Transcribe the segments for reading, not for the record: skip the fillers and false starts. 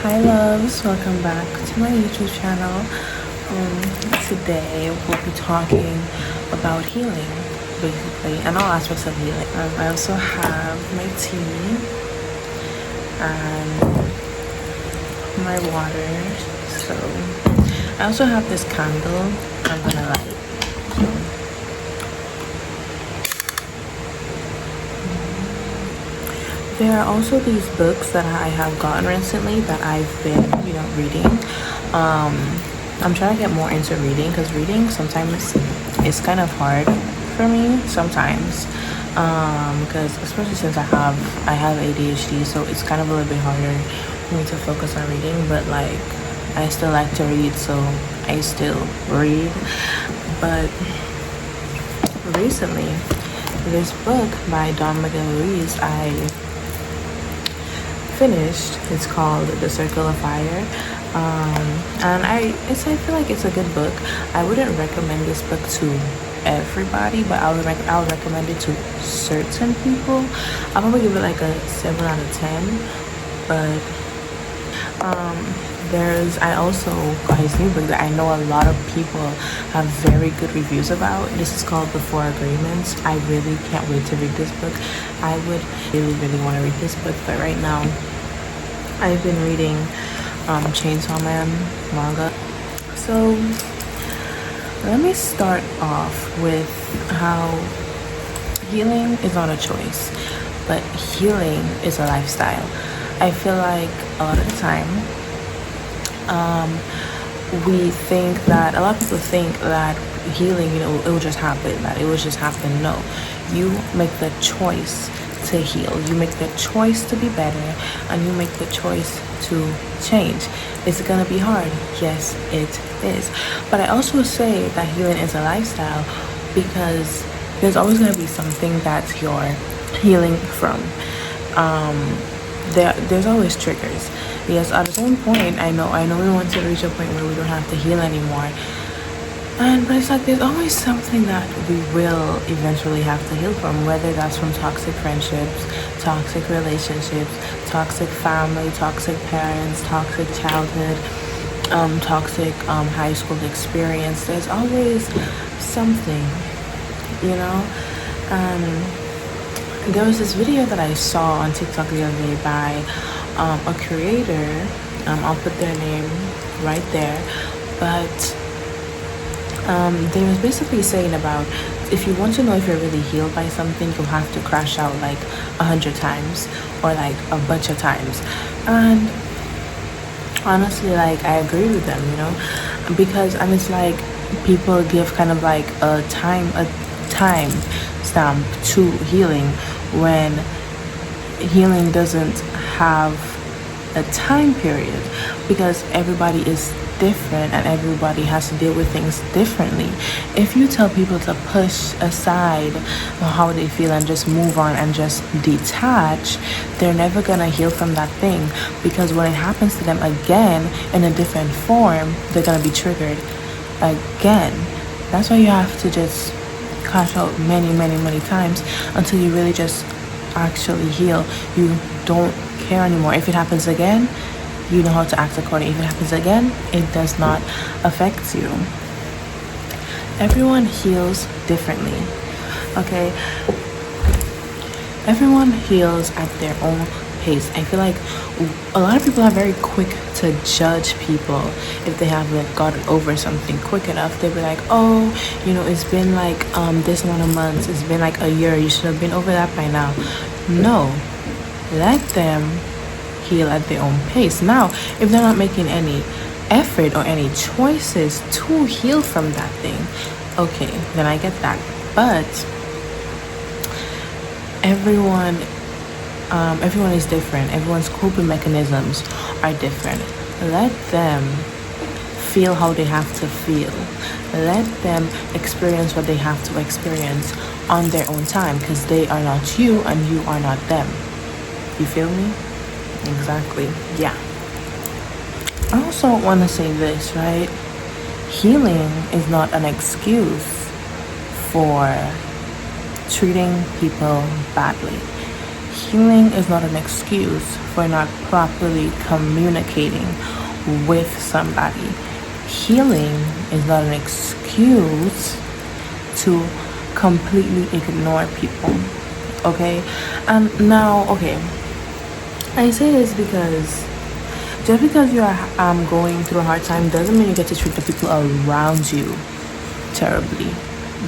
Hi loves, welcome back to my YouTube channel. Today we'll be talking about healing, basically, and all aspects of healing. I also have my tea and my water. So I also have this candle I'm gonna light. There are also these books that I have gotten recently that I've been, reading. I'm trying to get more into reading because reading sometimes is kind of hard for me sometimes. Because especially since I have ADHD, so it's kind of a little bit harder for me to focus on reading. But like, I still like to read, so I still read. But recently, this book by Don Miguel Ruiz I finished. It's called The Circle of Fire, and I feel like it's a good book. I wouldn't recommend this book to everybody, but I would recommend it to certain people. I'll probably give it like a 7 out of 10. But I also got his new book that I know a lot of people have very good reviews about. This is called The Four Agreements. I really can't wait to read this book. I would really want to read this book, but right now I've been reading Chainsaw Man manga. So let me start off with how healing is not a choice, but healing is a lifestyle. I feel like a lot of the time, a lot of people think that healing, it will just happen, that it will just happen. No, you make the choice to heal. You make the choice to be better, and you make the choice to change. Is it gonna be hard? Yes, it is. But I also say that healing is a lifestyle because there's always gonna be something that you're healing from. There's always triggers. Yes, at a certain point, I know we want to reach a point where we don't have to heal anymore. But it's like there's always something that we will eventually have to heal from, whether that's from toxic friendships, toxic relationships, toxic family, toxic parents, toxic childhood, toxic high school experience. There's always something, there was this video that I saw on TikTok the other day by a creator. I'll put their name right there, but they was basically saying about, if you want to know if you're really healed by something, you'll have to crash out like 100 times or like a bunch of times. And honestly, like, I agree with them, because it's like people give kind of like a time stamp to healing when healing doesn't have a time period, because everybody is different and everybody has to deal with things differently. If you tell people to push aside how they feel and just move on and just detach, they're never gonna heal from that thing, because when it happens to them again in a different form, they're gonna be triggered again. That's why you have to just cash out many times until you really just actually heal. You don't care anymore. If it happens again, you know how to act accordingly. If it happens again, it does not affect you. Everyone heals differently, okay? Everyone heals at their own pace. I feel like a lot of people are very quick to judge people if they haven't gotten over something quick enough. They'll be like, oh, it's been like this amount of months, it's been like a year, you should have been over that by now. No, let them heal at their own pace. Now, if they're not making any effort or any choices to heal from that thing, okay, then I get that. But everyone is different. Everyone's coping mechanisms are different. Let them feel how they have to feel. Let them experience what they have to experience on their own time, because they are not you and you are not them. You feel me? Exactly. Yeah. I also want to say this, right? Healing is not an excuse for treating people badly. healing is not an excuse for not properly communicating with somebody. Healing is not an excuse to completely ignore people. Okay? And now, okay, I say this because just because you're going through a hard time doesn't mean you get to treat the people around you terribly.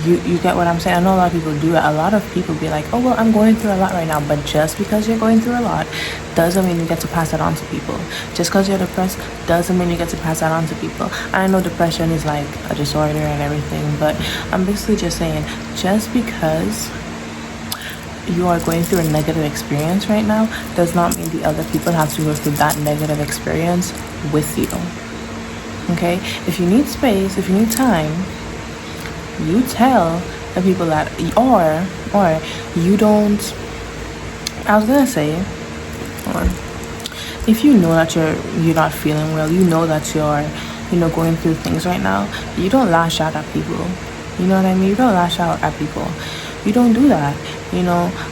You get what I'm saying? I know a lot of people do it. A lot of people be like, oh well, I'm going through a lot right now. But just because you're going through a lot doesn't mean you get to pass it on to people. Just because you're depressed doesn't mean you get to pass that on to people. I know depression is like a disorder and everything, but I'm basically just saying, just because you are going through a negative experience right now does not mean the other people have to go through that negative experience with you. Okay? If you need space, if you need time, you tell the people that, or you don't. I was gonna say, or if you know that you're not feeling well, you know that you're going through things right now, you don't lash out at people. You know what I mean? You don't lash out at people. You don't do that.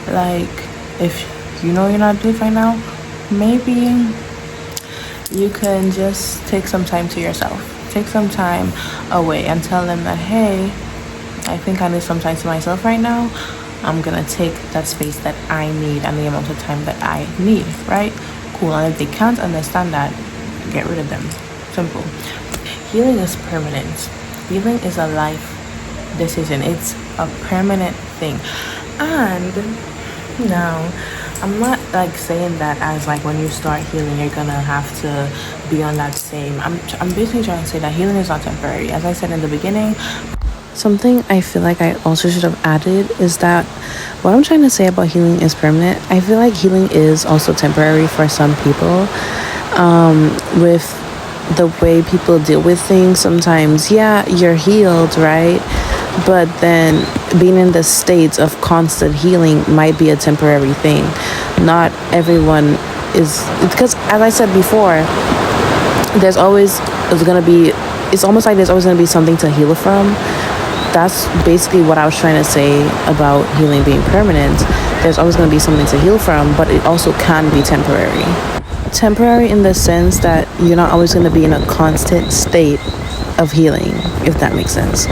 Like, if you know you're not good right now, maybe you can just take some time to yourself. Take some time away and tell them that, hey, I think I need some time to myself right now. I'm gonna take that space that I need and the amount of time that I need, right? Cool. And if they can't understand that, get rid of them. Simple. Healing is permanent. Healing is a life decision. It's a permanent thing. And now, I'm not like saying that as like when you start healing you're gonna have to be on that same. I'm basically trying to say that healing is not temporary. As I said in the beginning, something I feel like I also should have added is that what I'm trying to say about healing is permanent. I feel like healing is also temporary for some people. With the way people deal with things, sometimes, yeah, you're healed, right? But then being in the state of constant healing might be a temporary thing. Not everyone is, because as I said before, it's almost like there's always going to be something to heal from. That's basically what I was trying to say about healing being permanent. There's always going to be something to heal from, but it also can be temporary. Temporary in the sense that you're not always going to be in a constant state of healing, if that makes sense.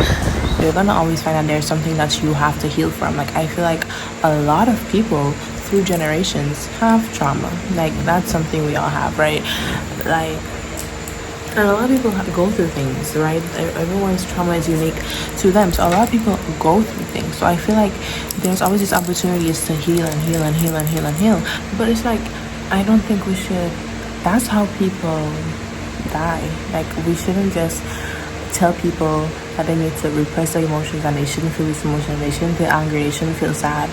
You're going to always find that there's something that you have to heal from. Like, I feel like a lot of people through generations have trauma. Like, that's something we all have, right? Like, and a lot of people go through things, right? Everyone's trauma is unique to them. So a lot of people go through things. So I feel like there's always these opportunities to heal and heal and heal and heal and heal. But it's like, I don't think we should. That's how people die. Like, we shouldn't just tell people that they need to repress their emotions and they shouldn't feel these emotions. They shouldn't feel angry. They shouldn't feel sad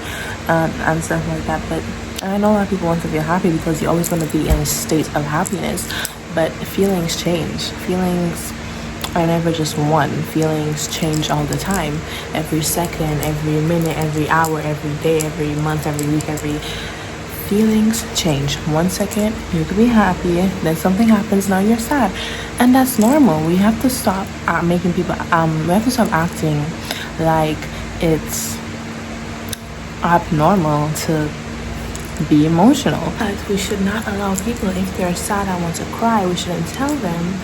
and stuff like that. But I know a lot of people want to feel happy because you're always going to be in a state of happiness. But feelings change. Feelings are never just one. Feelings change all the time. Every second, every minute, every hour, every day, every month, every week, feelings change. 1 second you could be happy, then something happens, now you're sad. And that's normal. We have to stop making people we have to stop acting like it's abnormal to be emotional. But we should not allow people, if they're sad and want to cry, we shouldn't tell them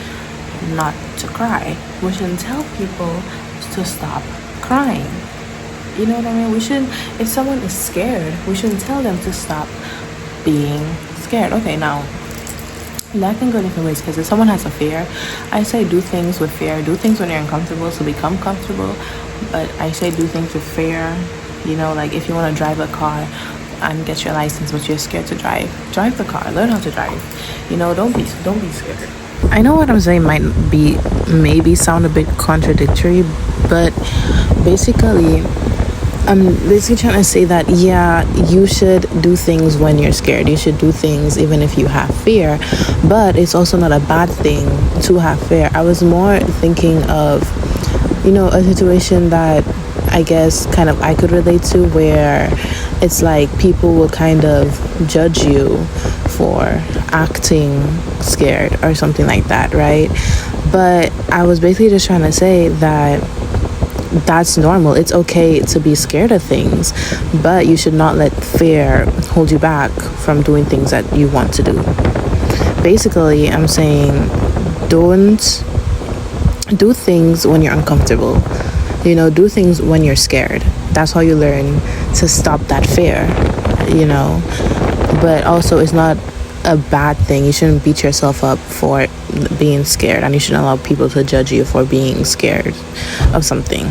not to cry. We shouldn't tell people to stop crying. You know what I mean? We shouldn't, if someone is scared, we shouldn't tell them to stop being scared. Okay, now that can go different ways, because if someone has a fear, I say do things with fear. Do things when you're uncomfortable to become comfortable. But I say do things with fear. Like if you want to drive a car and get your license but you're scared to drive the car. Learn how to drive. Don't be scared. I know what I'm saying might maybe sound a bit contradictory, but basically I'm basically trying to say that, yeah, you should do things when you're scared. You should do things even if you have fear, but it's also not a bad thing to have fear. I was more thinking of, a situation that I guess kind of I could relate to, where it's like people will kind of judge you for acting scared or something like that, right? But I was basically just trying to say that that's normal. It's okay to be scared of things, but you should not let fear hold you back from doing things that you want to do. Basically, I'm saying don't do things when you're uncomfortable. Do things when you're scared. That's how you learn to stop that fear, But also, it's not a bad thing. You shouldn't beat yourself up for being scared, and you shouldn't allow people to judge you for being scared of something.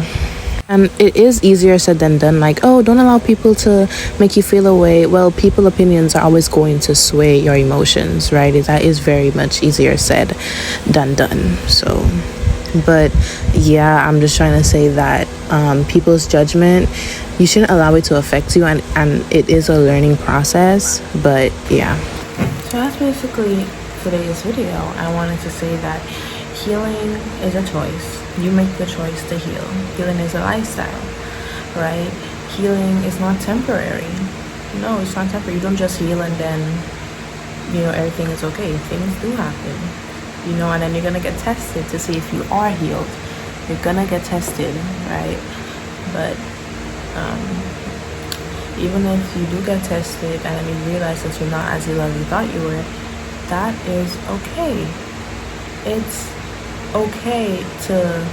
And it is easier said than done. Like, oh, don't allow people to make you feel away. Well, people opinions are always going to sway your emotions, right? That is very much easier said than done. So, but yeah, I'm just trying to say that people's judgment, you shouldn't allow it to affect you, and it is a learning process. But yeah, so that's basically today's video. I wanted to say that healing is a choice. You make the choice to heal. Healing is a lifestyle, right? Healing is not temporary. No, it's not temporary. You don't just heal and then everything is okay. Things do happen, and then you're gonna get tested to see if you are healed. You're gonna get tested, right? But even if you do get tested and then you realize that you're not as healed as you thought you were, that is okay. It's okay to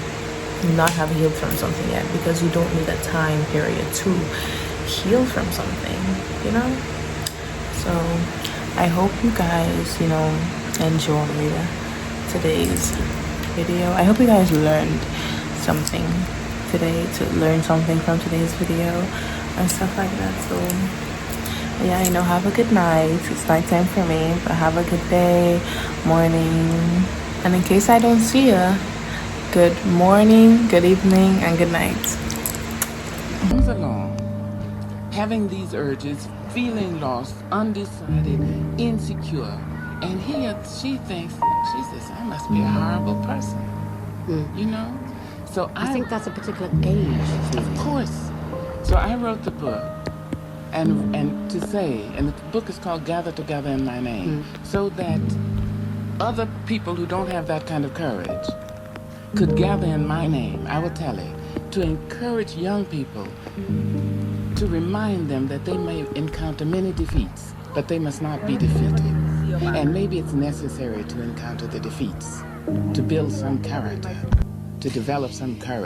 not have healed from something yet, because you don't need a time period to heal from something, So I hope you guys, enjoyed today's video. I hope you guys learned something today, to learn something from today's video and stuff like that. So yeah, have a good night. It's nighttime for me, but have a good day, morning, and in case I don't see you, good morning, good evening, and good night. Comes along, having these urges, feeling lost, undecided, insecure, and he or she thinks, Jesus, I must be a horrible person. So I think that's a particular age. Of course. So I wrote the book, and to say, and the book is called Gather Together in My Name, so that other people who don't have that kind of courage could gather in my name, our Telly, to encourage young people, to remind them that they may encounter many defeats, but they must not be defeated. And maybe it's necessary to encounter the defeats, to build some character, to develop some courage.